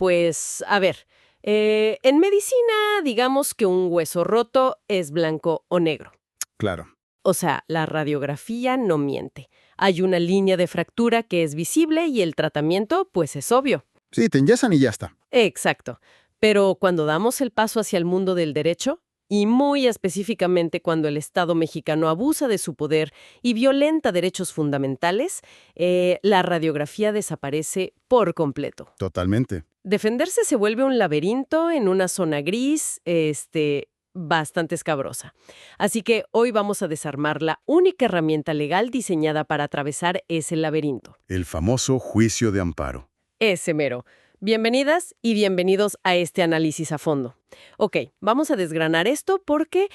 Pues, a ver, en medicina, digamos que un hueso roto es blanco o negro. Claro. O sea, la radiografía no miente. Hay una línea de fractura que es visible y el tratamiento, pues, es obvio. Sí, te enyesan y ya está. Exacto. Pero cuando damos el paso hacia el mundo del derecho, y muy específicamente cuando el Estado mexicano abusa de su poder y violenta derechos fundamentales, la radiografía desaparece por completo. Totalmente. Defenderse se vuelve un laberinto en una zona gris, bastante escabrosa. Así que hoy vamos a desarmar la única herramienta legal diseñada para atravesar ese laberinto. El famoso juicio de amparo. Ese mero. Bienvenidas y bienvenidos a este análisis a fondo. Ok, vamos a desgranar esto porque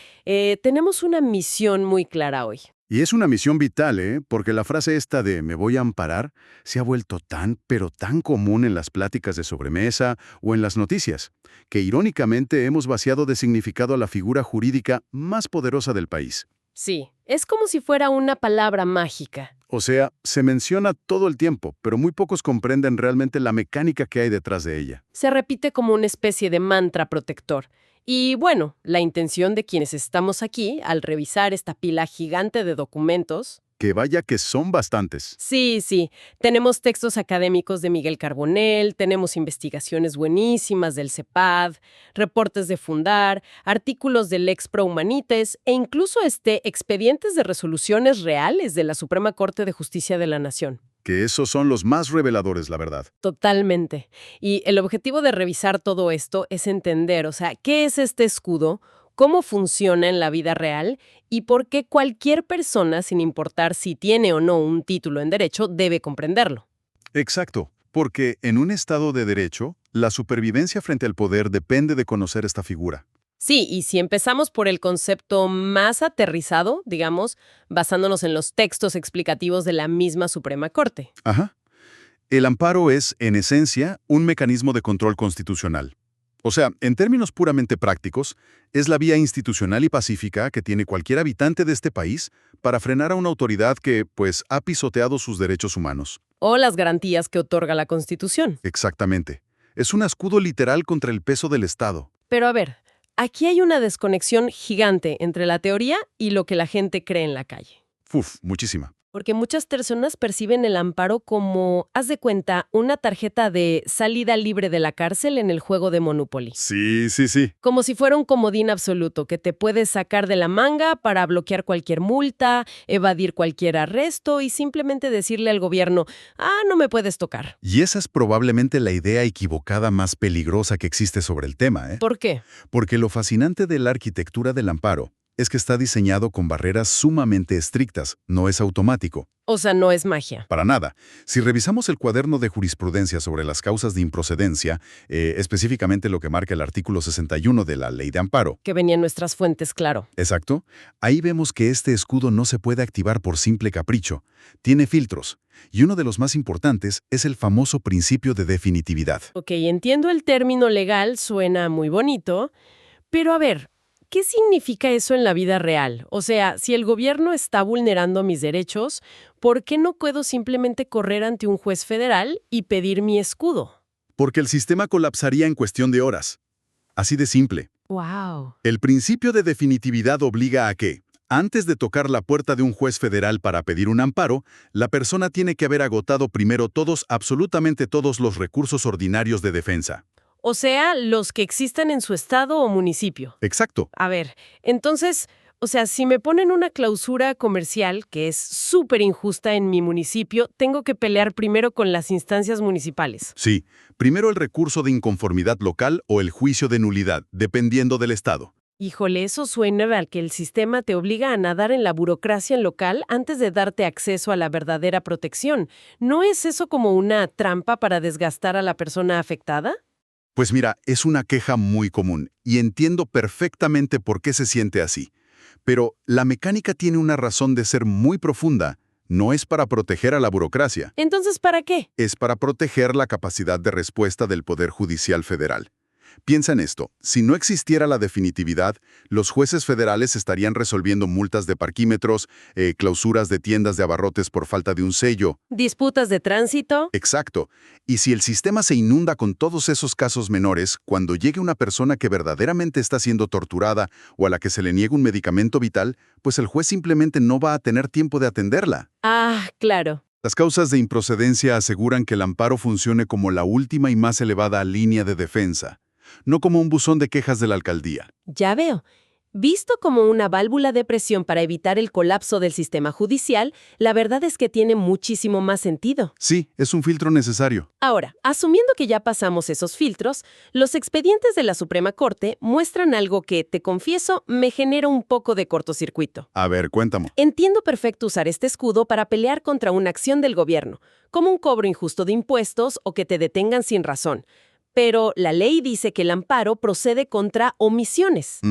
tenemos una misión muy clara hoy. Y es una misión vital, ¿eh? Porque la frase esta de «me voy a amparar» se ha vuelto tan, pero tan común en las pláticas de sobremesa o en las noticias, que irónicamente hemos vaciado de significado a la figura jurídica más poderosa del país. Sí, es como si fuera una palabra mágica. O sea, se menciona todo el tiempo, pero muy pocos comprenden realmente la mecánica que hay detrás de ella. Se repite como una especie de mantra protector. Y bueno, la intención de quienes estamos aquí, al revisar esta pila gigante de documentos. Que vaya que son bastantes. Sí, tenemos textos académicos de Miguel Carbonell, tenemos investigaciones buenísimas del CEPAD, reportes de Fundar, artículos del ex Pro Humanites e incluso expedientes de resoluciones reales de la Suprema Corte de Justicia de la Nación. Que esos son los más reveladores, la verdad. Totalmente. Y el objetivo de revisar todo esto es entender, o sea, ¿qué es este escudo? ¿Cómo funciona en la vida real? Y por qué cualquier persona, sin importar si tiene o no un título en derecho, debe comprenderlo. Exacto, porque en un Estado de derecho, la supervivencia frente al poder depende de conocer esta figura. Sí, y si empezamos por el concepto más aterrizado, digamos, basándonos en los textos explicativos de la misma Suprema Corte. Ajá. El amparo es, en esencia, un mecanismo de control constitucional. O sea, en términos puramente prácticos, es la vía institucional y pacífica que tiene cualquier habitante de este país para frenar a una autoridad que, pues, ha pisoteado sus derechos humanos. O las garantías que otorga la Constitución. Exactamente. Es un escudo literal contra el peso del Estado. Pero a ver, aquí hay una desconexión gigante entre la teoría y lo que la gente cree en la calle. Muchísima. Porque muchas personas perciben el amparo como, haz de cuenta, una tarjeta de salida libre de la cárcel en el juego de Monopoly. Sí. Como si fuera un comodín absoluto que te puedes sacar de la manga para bloquear cualquier multa, evadir cualquier arresto y simplemente decirle al gobierno, no me puedes tocar. Y esa es probablemente la idea equivocada más peligrosa que existe sobre el tema, ¿eh? ¿Por qué? Porque lo fascinante de la arquitectura del amparo es que está diseñado con barreras sumamente estrictas, no es automático. O sea, no es magia. Para nada. Si revisamos el cuaderno de jurisprudencia sobre las causas de improcedencia, específicamente lo que marca el artículo 61 de la Ley de Amparo. Que venía en nuestras fuentes, claro. Exacto. Ahí vemos que este escudo no se puede activar por simple capricho. Tiene filtros. Y uno de los más importantes es el famoso principio de definitividad. Ok, entiendo el término legal, suena muy bonito, pero a ver, ¿qué significa eso en la vida real? O sea, si el gobierno está vulnerando mis derechos, ¿por qué no puedo simplemente correr ante un juez federal y pedir mi escudo? Porque el sistema colapsaría en cuestión de horas. Así de simple. ¡Wow! El principio de definitividad obliga a que, antes de tocar la puerta de un juez federal para pedir un amparo, la persona tiene que haber agotado primero absolutamente todos los recursos ordinarios de defensa. O sea, los que existan en su estado o municipio. Exacto. A ver, entonces, o sea, si me ponen una clausura comercial que es súper injusta en mi municipio, tengo que pelear primero con las instancias municipales. Sí, primero el recurso de inconformidad local o el juicio de nulidad, dependiendo del estado. Híjole, eso suena a que el sistema te obliga a nadar en la burocracia local antes de darte acceso a la verdadera protección. ¿No es eso como una trampa para desgastar a la persona afectada? Pues mira, es una queja muy común y entiendo perfectamente por qué se siente así. Pero la mecánica tiene una razón de ser muy profunda. No es para proteger a la burocracia. Entonces, ¿para qué? Es para proteger la capacidad de respuesta del Poder Judicial Federal. Piensa en esto, si no existiera la definitividad, los jueces federales estarían resolviendo multas de parquímetros, clausuras de tiendas de abarrotes por falta de un sello. Disputas de tránsito. Exacto. Y si el sistema se inunda con todos esos casos menores, cuando llegue una persona que verdaderamente está siendo torturada o a la que se le niega un medicamento vital, pues el juez simplemente no va a tener tiempo de atenderla. Ah, claro. Las causas de improcedencia aseguran que el amparo funcione como la última y más elevada línea de defensa, no como un buzón de quejas de la alcaldía. Ya veo. Visto como una válvula de presión para evitar el colapso del sistema judicial, la verdad es que tiene muchísimo más sentido. Sí, es un filtro necesario. Ahora, asumiendo que ya pasamos esos filtros, los expedientes de la Suprema Corte muestran algo que, te confieso, me genera un poco de cortocircuito. A ver, cuéntame. Entiendo perfecto usar este escudo para pelear contra una acción del gobierno, como un cobro injusto de impuestos o que te detengan sin razón. Pero la ley dice que el amparo procede contra omisiones.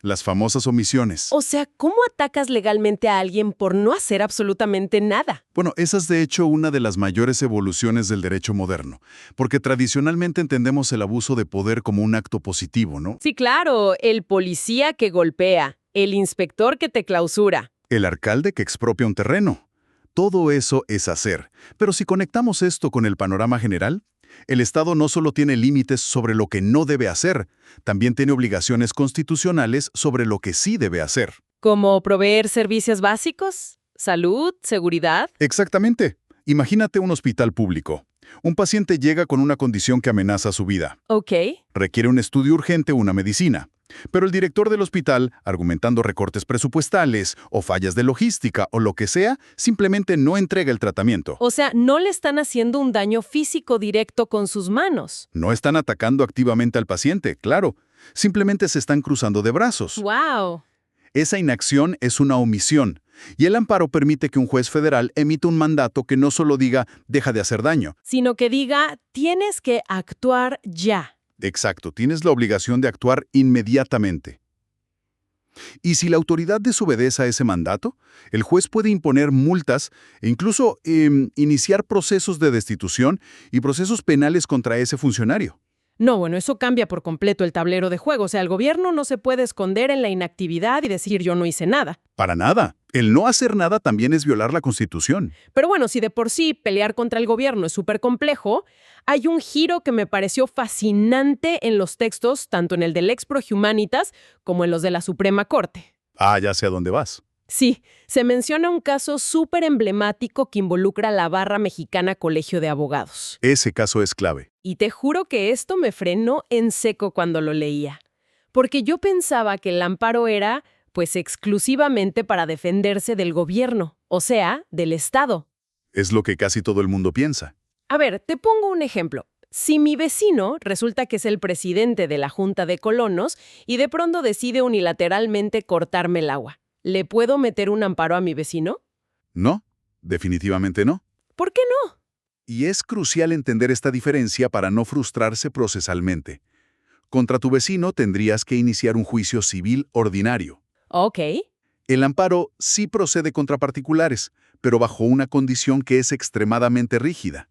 Las famosas omisiones. O sea, ¿cómo atacas legalmente a alguien por no hacer absolutamente nada? Bueno, esa es de hecho una de las mayores evoluciones del derecho moderno, porque tradicionalmente entendemos el abuso de poder como un acto positivo, ¿no? Sí, claro, el policía que golpea, el inspector que te clausura. El alcalde que expropia un terreno. Todo eso es hacer. Pero si conectamos esto con el panorama general, el Estado no solo tiene límites sobre lo que no debe hacer, también tiene obligaciones constitucionales sobre lo que sí debe hacer. ¿Como proveer servicios básicos? ¿Salud? ¿Seguridad? Exactamente. Imagínate un hospital público. Un paciente llega con una condición que amenaza su vida. Ok. Requiere un estudio urgente o una medicina. Pero el director del hospital, argumentando recortes presupuestales o fallas de logística o lo que sea, simplemente no entrega el tratamiento. O sea, no le están haciendo un daño físico directo con sus manos. No están atacando activamente al paciente, claro. Simplemente se están cruzando de brazos. ¡Wow! Esa inacción es una omisión. Y el amparo permite que un juez federal emita un mandato que no solo diga «deja de hacer daño». Sino que diga, tienes que actuar ya. Exacto, tienes la obligación de actuar inmediatamente. Y si la autoridad desobedece a ese mandato, el juez puede imponer multas e incluso iniciar procesos de destitución y procesos penales contra ese funcionario. No, bueno, eso cambia por completo el tablero de juego. O sea, el gobierno no se puede esconder en la inactividad y decir yo no hice nada. Para nada. El no hacer nada también es violar la Constitución. Pero bueno, si de por sí pelear contra el gobierno es súper complejo, hay un giro que me pareció fascinante en los textos, tanto en el del Lex Pro Humanitas como en los de la Suprema Corte. Ah, ya sé a dónde vas. Sí, se menciona un caso súper emblemático que involucra a la Barra Mexicana Colegio de Abogados. Ese caso es clave. Y te juro que esto me frenó en seco cuando lo leía. Porque yo pensaba que el amparo era, pues, exclusivamente para defenderse del gobierno, o sea, del Estado. Es lo que casi todo el mundo piensa. A ver, te pongo un ejemplo. Si mi vecino resulta que es el presidente de la Junta de Colonos y de pronto decide unilateralmente cortarme el agua, ¿le puedo meter un amparo a mi vecino? No, definitivamente no. ¿Por qué no? Y es crucial entender esta diferencia para no frustrarse procesalmente. Contra tu vecino tendrías que iniciar un juicio civil ordinario. Ok. El amparo sí procede contra particulares, pero bajo una condición que es extremadamente rígida.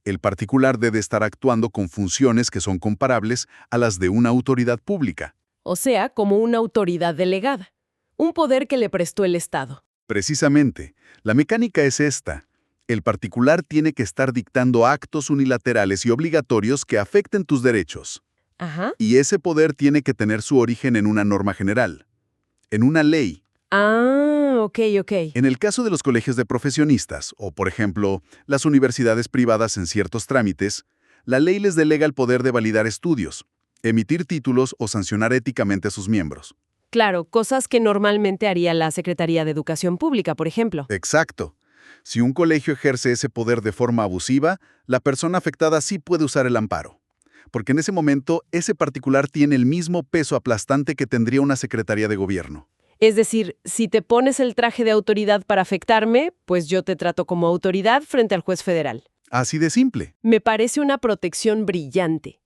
El particular debe estar actuando con funciones que son comparables a las de una autoridad pública. O sea, como una autoridad delegada. Un poder que le prestó el Estado. Precisamente, la mecánica es esta. El particular tiene que estar dictando actos unilaterales y obligatorios que afecten tus derechos. Ajá. Y ese poder tiene que tener su origen en una norma general, en una ley. Ah, ok. En el caso de los colegios de profesionistas, o por ejemplo, las universidades privadas en ciertos trámites, la ley les delega el poder de validar estudios, emitir títulos o sancionar éticamente a sus miembros. Claro, cosas que normalmente haría la Secretaría de Educación Pública, por ejemplo. Exacto. Si un colegio ejerce ese poder de forma abusiva, la persona afectada sí puede usar el amparo. Porque en ese momento, ese particular tiene el mismo peso aplastante que tendría una secretaría de gobierno. Es decir, si te pones el traje de autoridad para afectarme, pues yo te trato como autoridad frente al juez federal. Así de simple. Me parece una protección brillante.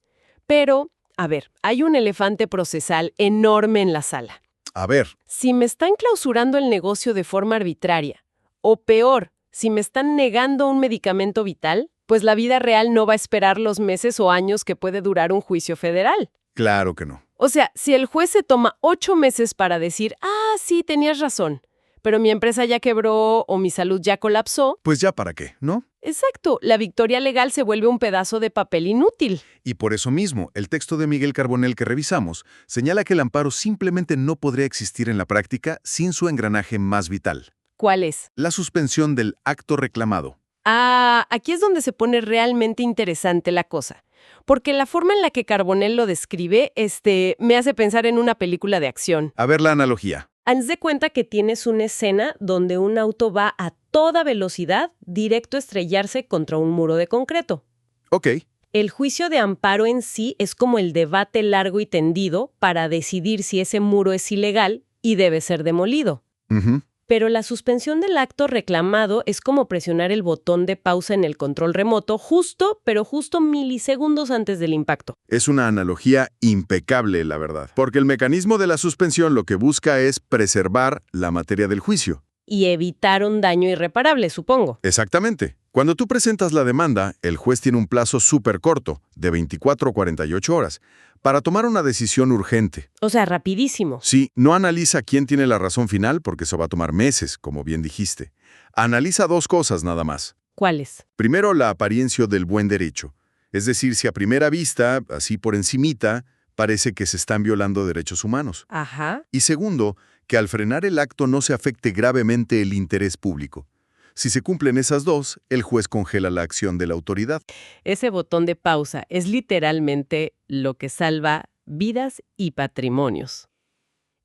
Pero, a ver, hay un elefante procesal enorme en la sala. A ver, Si me están clausurando el negocio de forma arbitraria, o peor, si me están negando un medicamento vital, pues la vida real no va a esperar los meses o años que puede durar un juicio federal. Claro que no. O sea, si el juez se toma 8 meses para decir, sí, tenías razón, pero mi empresa ya quebró o mi salud ya colapsó, Pues ya para qué, ¿no? exacto, la victoria legal se vuelve un pedazo de papel inútil. Y por eso mismo, el texto de Miguel Carbonell que revisamos señala que el amparo simplemente no podría existir en la práctica sin su engranaje más vital, ¿Cuál es? la suspensión del acto reclamado. Aquí es donde se pone realmente interesante la cosa. Porque la forma en la que Carbonell lo describe, me hace pensar en una película de acción. A ver la analogía. Haz de cuenta que tienes una escena donde un auto va a toda velocidad directo a estrellarse contra un muro de concreto. Ok, El juicio de amparo en sí es como el debate largo y tendido para decidir si ese muro es ilegal y debe ser demolido. ujú, Pero la suspensión del acto reclamado es como presionar el botón de pausa en el control remoto justo milisegundos antes del impacto. es una analogía impecable, la verdad. Porque el mecanismo de la suspensión lo que busca es preservar la materia del juicio. Y evitar un daño irreparable, supongo. Exactamente. Cuando tú presentas la demanda, el juez tiene un plazo súper corto, de 24 o 48 horas, para tomar una decisión urgente. O sea, rapidísimo. Sí, no analiza quién tiene la razón final, porque eso va a tomar meses, como bien dijiste. Analiza dos cosas nada más. ¿Cuáles? Primero, la apariencia del buen derecho. Es decir, si a primera vista, así por encimita, parece que se están violando derechos humanos. Ajá. Y segundo, que al frenar el acto no se afecte gravemente el interés público. Si se cumplen esas dos, el juez congela la acción de la autoridad. Ese botón de pausa es literalmente lo que salva vidas y patrimonios.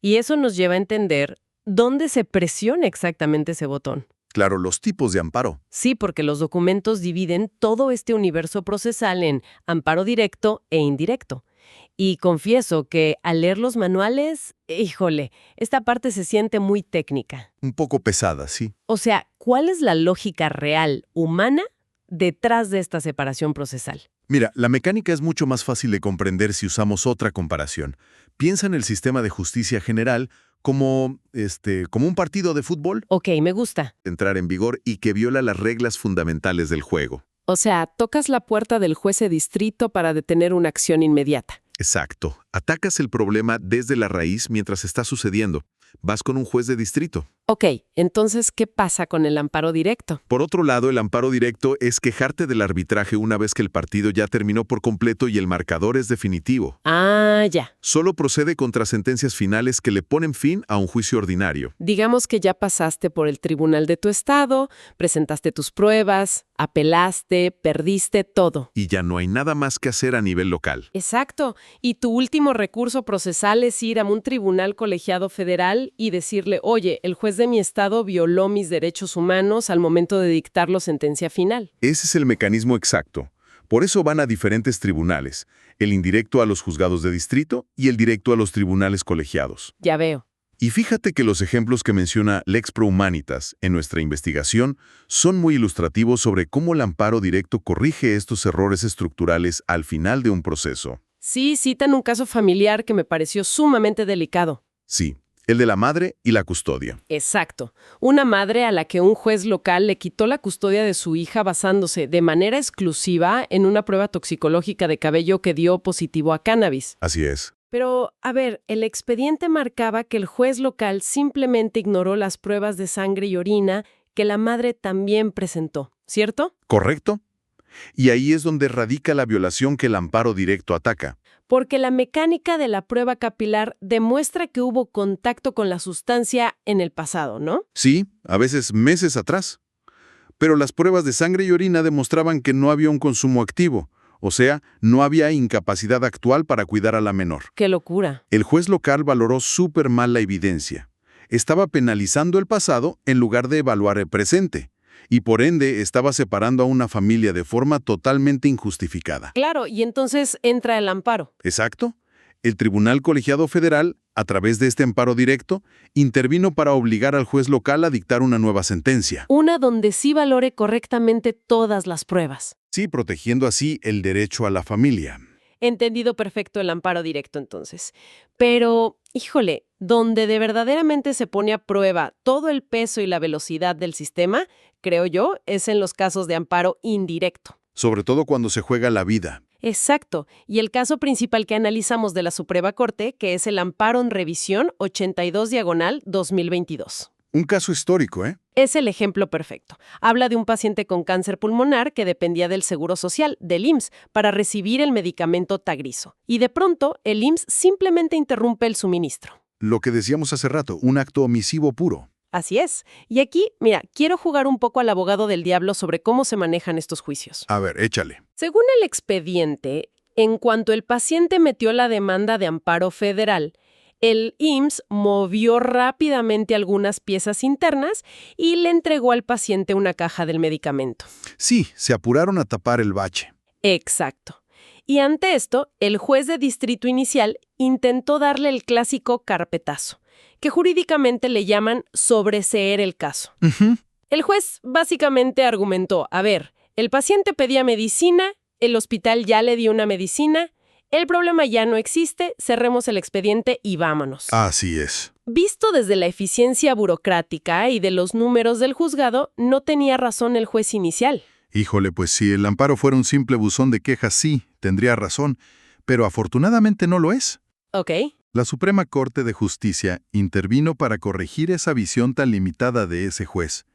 Y eso nos lleva a entender dónde se presiona exactamente ese botón. Claro, los tipos de amparo. Sí, porque los documentos dividen todo este universo procesal en amparo directo e indirecto. Y confieso que al leer los manuales, híjole, esta parte se siente muy técnica. Un poco pesada, sí. O sea, ¿cuál es la lógica real, humana, detrás de esta separación procesal? Mira, la mecánica es mucho más fácil de comprender si usamos otra comparación. Piensa en el sistema de justicia general como un partido de fútbol, Ok, me gusta. entrar en vigor y que viola las reglas fundamentales del juego. O sea, tocas la puerta del juez de distrito para detener una acción inmediata. Exacto. Atacas el problema desde la raíz mientras está sucediendo. Vas con un juez de distrito. Ok, entonces, ¿qué pasa con el amparo directo? Por otro lado, el amparo directo es quejarte del arbitraje una vez que el partido ya terminó por completo y el marcador es definitivo. Ya. Solo procede contra sentencias finales que le ponen fin a un juicio ordinario. Digamos que ya pasaste por el tribunal de tu estado, presentaste tus pruebas, apelaste, perdiste todo. Y ya no hay nada más que hacer a nivel local. Exacto. Y tu último recurso procesal es ir a un tribunal colegiado federal y decirle, oye, el juez de mi estado violó mis derechos humanos al momento de dictar la sentencia final. Ese es el mecanismo exacto. Por eso van a diferentes tribunales, el indirecto a los juzgados de distrito y el directo a los tribunales colegiados. Ya veo. Y fíjate que los ejemplos que menciona Lex Pro Humanitas en nuestra investigación son muy ilustrativos sobre cómo el amparo directo corrige estos errores estructurales al final de un proceso. Sí, citan un caso familiar que me pareció sumamente delicado. Sí, el de la madre y la custodia. Exacto. Una madre a la que un juez local le quitó la custodia de su hija basándose de manera exclusiva en una prueba toxicológica de cabello que dio positivo a cannabis. Así es. Pero, a ver, el expediente marcaba que el juez local simplemente ignoró las pruebas de sangre y orina que la madre también presentó, ¿cierto? ¿Correcto? Y ahí es donde radica la violación que el amparo directo ataca. Porque la mecánica de la prueba capilar demuestra que hubo contacto con la sustancia en el pasado, ¿no? Sí, a veces meses atrás. Pero las pruebas de sangre y orina demostraban que no había un consumo activo, o sea, no había incapacidad actual para cuidar a la menor. ¡Qué locura! El juez local valoró súper mal la evidencia. Estaba penalizando el pasado en lugar de evaluar el presente. Y por ende estaba separando a una familia de forma totalmente injustificada. Claro, y entonces entra el amparo. Exacto. El Tribunal Colegiado Federal, a través de este amparo directo, intervino para obligar al juez local a dictar una nueva sentencia. Una donde sí valore correctamente todas las pruebas. Sí, protegiendo así el derecho a la familia. Entendido perfecto el amparo directo, entonces. Pero, híjole, donde de verdaderamente se pone a prueba todo el peso y la velocidad del sistema, creo yo, es en los casos de amparo indirecto. Sobre todo cuando se juega la vida. Exacto. Y el caso principal que analizamos de la Suprema Corte, que es el amparo en revisión 82/2022. Un caso histórico, ¿eh? Es el ejemplo perfecto. Habla de un paciente con cáncer pulmonar que dependía del Seguro Social, del IMSS, para recibir el medicamento Tagrisso. Y de pronto, el IMSS simplemente interrumpe el suministro. Lo que decíamos hace rato, un acto omisivo puro. Así es. Y aquí, mira, quiero jugar un poco al abogado del diablo sobre cómo se manejan estos juicios. A ver, échale. Según el expediente, en cuanto el paciente metió la demanda de amparo federal, el IMSS movió rápidamente algunas piezas internas y le entregó al paciente una caja del medicamento. Sí, se apuraron a tapar el bache. Exacto. Y ante esto, el juez de distrito inicial intentó darle el clásico carpetazo, que jurídicamente le llaman sobreseer el caso. El juez básicamente argumentó, a ver, el paciente pedía medicina, el hospital ya le dio una medicina, el problema ya no existe, cerremos el expediente y vámonos. Así es. Visto desde la eficiencia burocrática y de los números del juzgado, no tenía razón el juez inicial. Híjole, pues si el amparo fuera un simple buzón de quejas, sí, tendría razón, pero afortunadamente no lo es. Ok. La Suprema Corte de Justicia intervino para corregir esa visión tan limitada de ese juez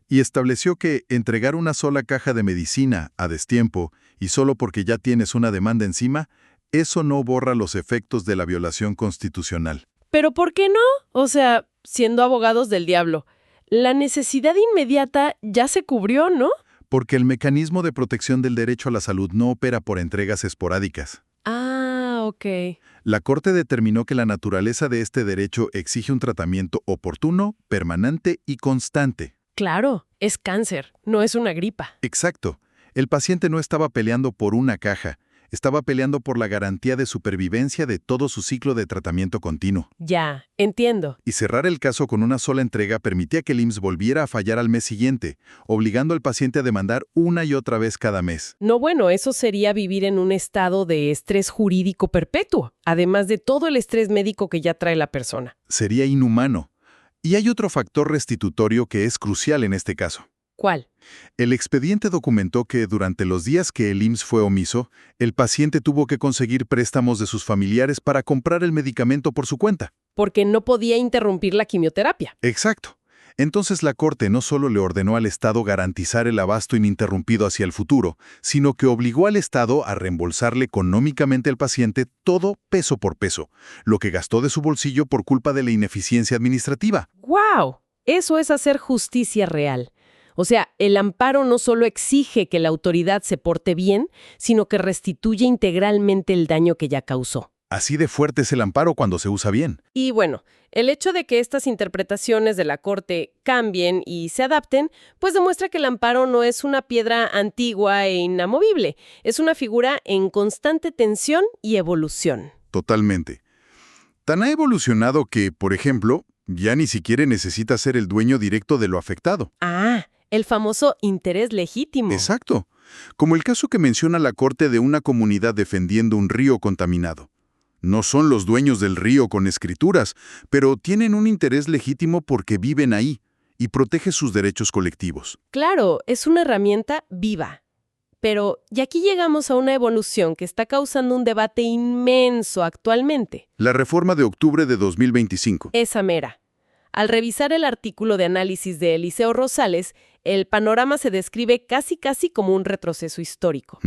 y estableció que entregar una sola caja de medicina a destiempo y solo porque ya tienes una demanda encima, eso no borra los efectos de la violación constitucional. ¿Pero por qué no? O sea, siendo abogados del diablo, la necesidad inmediata ya se cubrió, ¿no? Porque el mecanismo de protección del derecho a la salud no opera por entregas esporádicas. Ah, ok. La Corte determinó que la naturaleza de este derecho exige un tratamiento oportuno, permanente y constante. Claro, es cáncer, no es una gripa. Exacto. El paciente no estaba peleando por una caja, estaba peleando por la garantía de supervivencia de todo su ciclo de tratamiento continuo. Ya, entiendo. Y cerrar el caso con una sola entrega permitía que el IMSS volviera a fallar al mes siguiente, obligando al paciente a demandar una y otra vez cada mes. No, bueno, eso sería vivir en un estado de estrés jurídico perpetuo, además de todo el estrés médico que ya trae la persona. Sería inhumano. Y hay otro factor restitutorio que es crucial en este caso. ¿Cuál? El expediente documentó que durante los días que el IMSS fue omiso, el paciente tuvo que conseguir préstamos de sus familiares para comprar el medicamento por su cuenta. Porque no podía interrumpir la quimioterapia. Exacto. Entonces la Corte no solo le ordenó al Estado garantizar el abasto ininterrumpido hacia el futuro, sino que obligó al Estado a reembolsarle económicamente al paciente todo peso por peso, lo que gastó de su bolsillo por culpa de la ineficiencia administrativa. ¡Guau! Eso es hacer justicia real. O sea, el amparo no solo exige que la autoridad se porte bien, sino que restituye integralmente el daño que ya causó. Así de fuerte es el amparo cuando se usa bien. Y bueno, el hecho de que estas interpretaciones de la Corte cambien y se adapten, pues demuestra que el amparo no es una piedra antigua e inamovible, es una figura en constante tensión y evolución. Totalmente. Tan ha evolucionado que, por ejemplo, ya ni siquiera necesita ser el dueño directo de lo afectado. Ah, el famoso interés legítimo. Exacto. Como el caso que menciona la Corte de una comunidad defendiendo un río contaminado. No son los dueños del río con escrituras, pero tienen un interés legítimo porque viven ahí y protege sus derechos colectivos. Claro, es una herramienta viva. Pero, y aquí llegamos a una evolución que está causando un debate inmenso actualmente. La reforma de octubre de 2025. Esa mera. Al revisar el artículo de análisis de Eliseo Rosales, el panorama se describe casi como un retroceso histórico.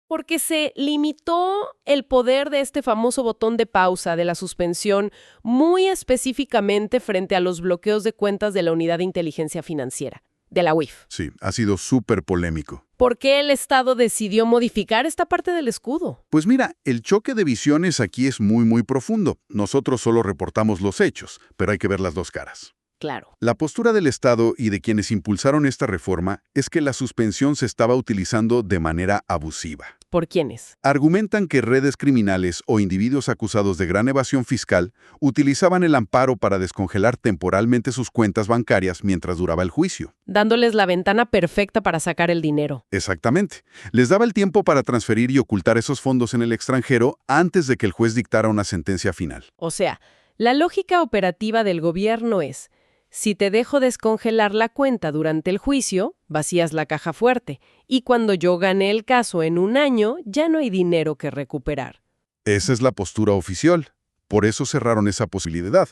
Porque se limitó el poder de este famoso botón de pausa de la suspensión muy específicamente frente a los bloqueos de cuentas de la Unidad de Inteligencia Financiera, de la UIF. Sí, ha sido súper polémico. ¿Por qué el Estado decidió modificar esta parte del escudo? Pues mira, el choque de visiones aquí es muy profundo. Nosotros solo reportamos los hechos, pero hay que ver las dos caras. Claro. La postura del Estado y de quienes impulsaron esta reforma es que la suspensión se estaba utilizando de manera abusiva. ¿Por quiénes? Argumentan que redes criminales o individuos acusados de gran evasión fiscal utilizaban el amparo para descongelar temporalmente sus cuentas bancarias mientras duraba el juicio. Dándoles la ventana perfecta para sacar el dinero. Exactamente. Les daba el tiempo para transferir y ocultar esos fondos en el extranjero antes de que el juez dictara una sentencia final. O sea, la lógica operativa del gobierno es: Si te dejo descongelar la cuenta durante el juicio, vacías la caja fuerte, y cuando yo gane el caso en un año, ya no hay dinero que recuperar. Esa es la postura oficial. Por eso cerraron esa posibilidad.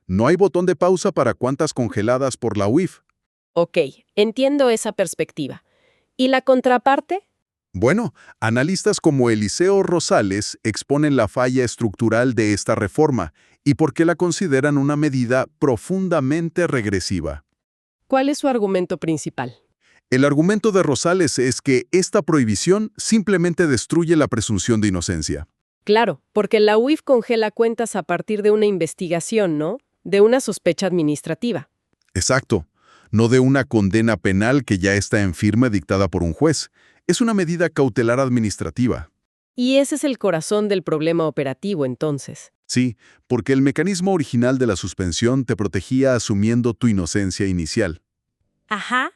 No hay botón de pausa para cuentas congeladas por la UIF. Ok, entiendo esa perspectiva. ¿Y la contraparte? Bueno, analistas como Eliseo Rosales exponen la falla estructural de esta reforma y por qué la consideran una medida profundamente regresiva. ¿Cuál es su argumento principal? El argumento de Rosales es que esta prohibición simplemente destruye la presunción de inocencia. Claro, porque la UIF congela cuentas a partir de una investigación, ¿no? De una sospecha administrativa. Exacto, no de una condena penal que ya está en firme dictada por un juez. Es una medida cautelar administrativa. Y ese es el corazón del problema operativo, entonces. Sí, porque el mecanismo original de la suspensión te protegía asumiendo tu inocencia inicial. Ajá.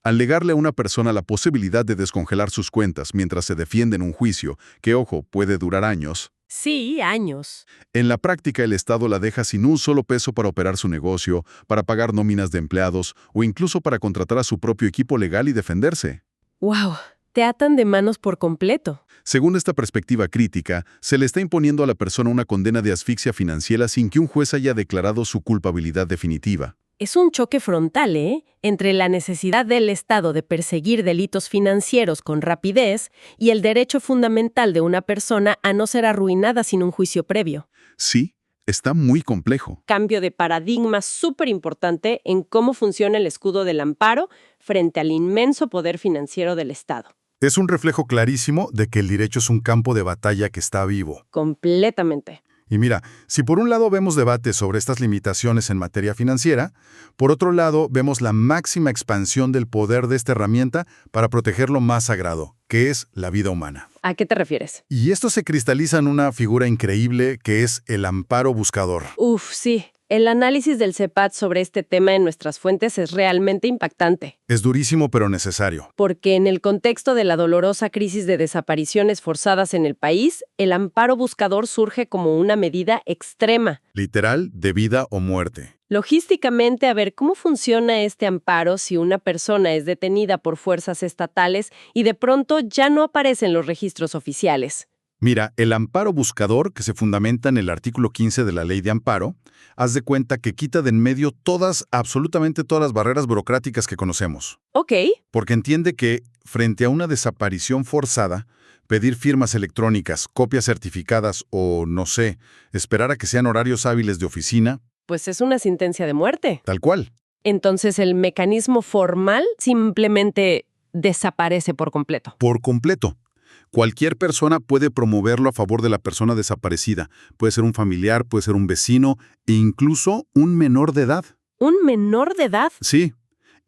Al negarle a una persona la posibilidad de descongelar sus cuentas mientras se defiende en un juicio, que, ojo, puede durar años, Sí, años. en la práctica el Estado la deja sin un solo peso para operar su negocio, para pagar nóminas de empleados o incluso para contratar a su propio equipo legal y defenderse. ¡Wow! Te atan de manos por completo. Según esta perspectiva crítica, se le está imponiendo a la persona una condena de asfixia financiera sin que un juez haya declarado su culpabilidad definitiva. Es un choque frontal, entre la necesidad del Estado de perseguir delitos financieros con rapidez y el derecho fundamental de una persona a no ser arruinada sin un juicio previo. Sí, está muy complejo. Cambio de paradigma súper importante en cómo funciona el escudo del amparo frente al inmenso poder financiero del Estado. Es un reflejo clarísimo de que el derecho es un campo de batalla que está vivo. Completamente. Y mira, si por un lado vemos debates sobre estas limitaciones en materia financiera, por otro lado vemos la máxima expansión del poder de esta herramienta para proteger lo más sagrado, que es la vida humana. ¿A qué te refieres? Y esto se cristaliza en una figura increíble que es el amparo buscador. Uf, sí. El análisis del CEPAD sobre este tema en nuestras fuentes es realmente impactante. Es durísimo pero necesario. Porque en el contexto de la dolorosa crisis de desapariciones forzadas en el país, el amparo buscador surge como una medida extrema. Literal, de vida o muerte. Logísticamente, a ver cómo funciona este amparo si una persona es detenida por fuerzas estatales y de pronto ya no aparece en los registros oficiales. Mira, el amparo buscador, que se fundamenta en el artículo 15 de la Ley de Amparo, haz de cuenta que quita de en medio absolutamente todas las barreras burocráticas que conocemos. Ok. Porque entiende que, frente a una desaparición forzada, pedir firmas electrónicas, copias certificadas o, no sé, esperar a que sean horarios hábiles de oficina, Pues es una sentencia de muerte. tal cual. Entonces el mecanismo formal simplemente desaparece por completo. Por completo. Cualquier persona puede promoverlo a favor de la persona desaparecida. Puede ser un familiar, puede ser un vecino e incluso un menor de edad. ¿Un menor de edad? Sí,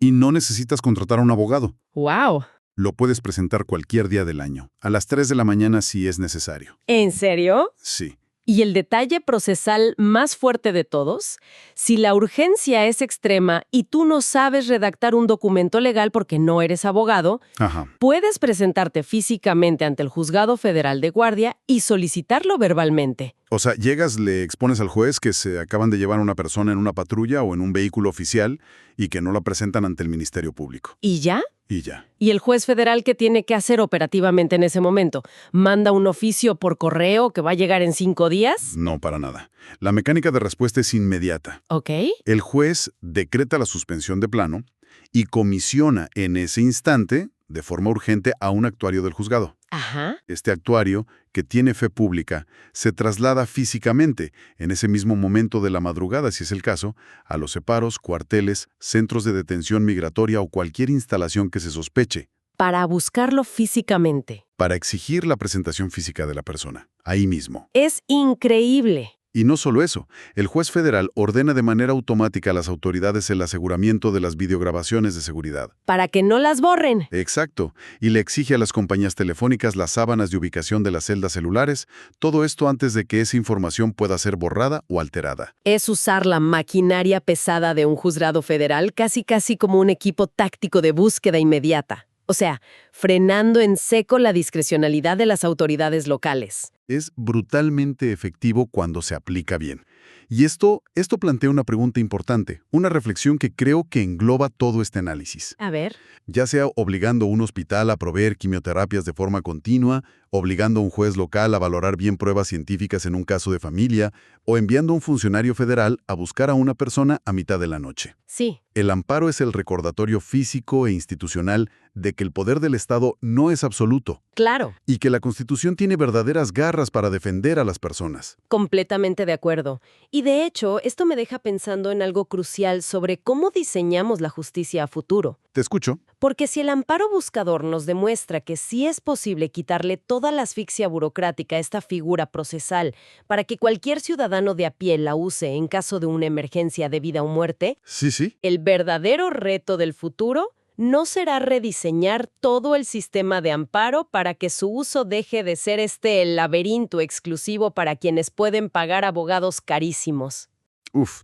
y no necesitas contratar a un abogado. ¡Wow! Lo puedes presentar cualquier día del año, a las 3 de la mañana si es necesario. ¿En serio? Sí. Y el detalle procesal más fuerte de todos, si la urgencia es extrema y tú no sabes redactar un documento legal porque no eres abogado, Ajá. puedes presentarte físicamente ante el Juzgado Federal de Guardia y solicitarlo verbalmente. O sea, llegas, le expones al juez que se acaban de llevar a una persona en una patrulla o en un vehículo oficial y que no la presentan ante el Ministerio Público. ¿Y ya? Y ya. ¿Y el juez federal qué tiene que hacer operativamente en ese momento? ¿Manda un oficio por correo que va a llegar en 5 días? No, para nada. La mecánica de respuesta es inmediata. Ok. El juez decreta la suspensión de plano y comisiona en ese instante, de forma urgente, a un actuario del juzgado. Ajá. Este actuario, que tiene fe pública, se traslada físicamente, en ese mismo momento de la madrugada, si es el caso, a los separos, cuarteles, centros de detención migratoria o cualquier instalación que se sospeche, Para buscarlo físicamente. para exigir la presentación física de la persona, ahí mismo. Es increíble. Y no solo eso, el juez federal ordena de manera automática a las autoridades el aseguramiento de las videograbaciones de seguridad. Para que no las borren. Exacto, y le exige a las compañías telefónicas las sábanas de ubicación de las celdas celulares, todo esto antes de que esa información pueda ser borrada o alterada. Es usar la maquinaria pesada de un juzgado federal casi como un equipo táctico de búsqueda inmediata. O sea, frenando en seco la discrecionalidad de las autoridades locales. Es brutalmente efectivo cuando se aplica bien. Y esto plantea una pregunta importante, una reflexión que creo que engloba todo este análisis. A ver. Ya sea obligando a un hospital a proveer quimioterapias de forma continua, obligando a un juez local a valorar bien pruebas científicas en un caso de familia, o enviando a un funcionario federal a buscar a una persona a mitad de la noche. Sí. El amparo es el recordatorio físico e institucional de que el poder del Estado no es absoluto Claro. y que la Constitución tiene verdaderas garras para defender a las personas. Completamente de acuerdo. Y de hecho, esto me deja pensando en algo crucial sobre cómo diseñamos la justicia a futuro. Te escucho. Porque si el amparo buscador nos demuestra que sí es posible quitarle toda la asfixia burocrática a esta figura procesal para que cualquier ciudadano de a pie la use en caso de una emergencia de vida o muerte, Sí. el verdadero reto del futuro no será rediseñar todo el sistema de amparo para que su uso deje de ser el laberinto exclusivo para quienes pueden pagar abogados carísimos.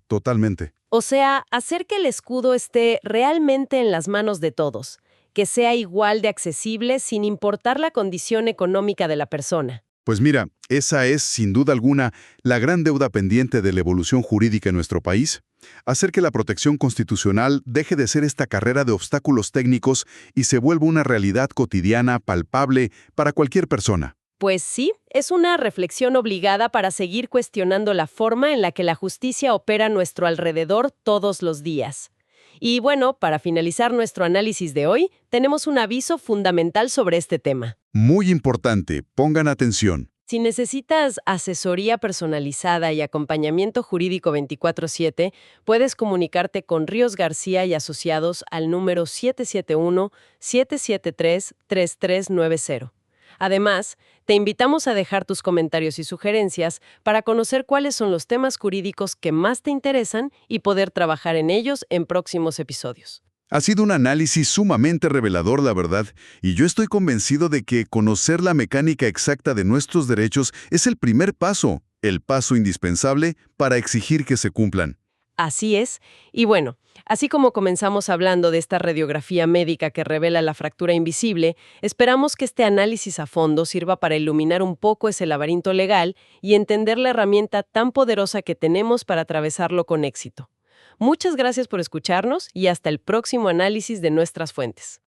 Totalmente. O sea, hacer que el escudo esté realmente en las manos de todos, que sea igual de accesible sin importar la condición económica de la persona. Pues mira, esa es, sin duda alguna, la gran deuda pendiente de la evolución jurídica en nuestro país. Hacer que la protección constitucional deje de ser esta carrera de obstáculos técnicos y se vuelva una realidad cotidiana, palpable, para cualquier persona. Pues sí, es una reflexión obligada para seguir cuestionando la forma en la que la justicia opera a nuestro alrededor todos los días. Y bueno, para finalizar nuestro análisis de hoy, tenemos un aviso fundamental sobre este tema. Muy importante, pongan atención. Si necesitas asesoría personalizada y acompañamiento jurídico 24/7, puedes comunicarte con Ríos García y Asociados al número 771-773-3390. Además, te invitamos a dejar tus comentarios y sugerencias para conocer cuáles son los temas jurídicos que más te interesan y poder trabajar en ellos en próximos episodios. Ha sido un análisis sumamente revelador, la verdad, y yo estoy convencido de que conocer la mecánica exacta de nuestros derechos es el primer paso, el paso indispensable para exigir que se cumplan. Así es. Y bueno, así como comenzamos hablando de esta radiografía médica que revela la fractura invisible, esperamos que este análisis a fondo sirva para iluminar un poco ese laberinto legal y entender la herramienta tan poderosa que tenemos para atravesarlo con éxito. Muchas gracias por escucharnos y hasta el próximo análisis de nuestras fuentes.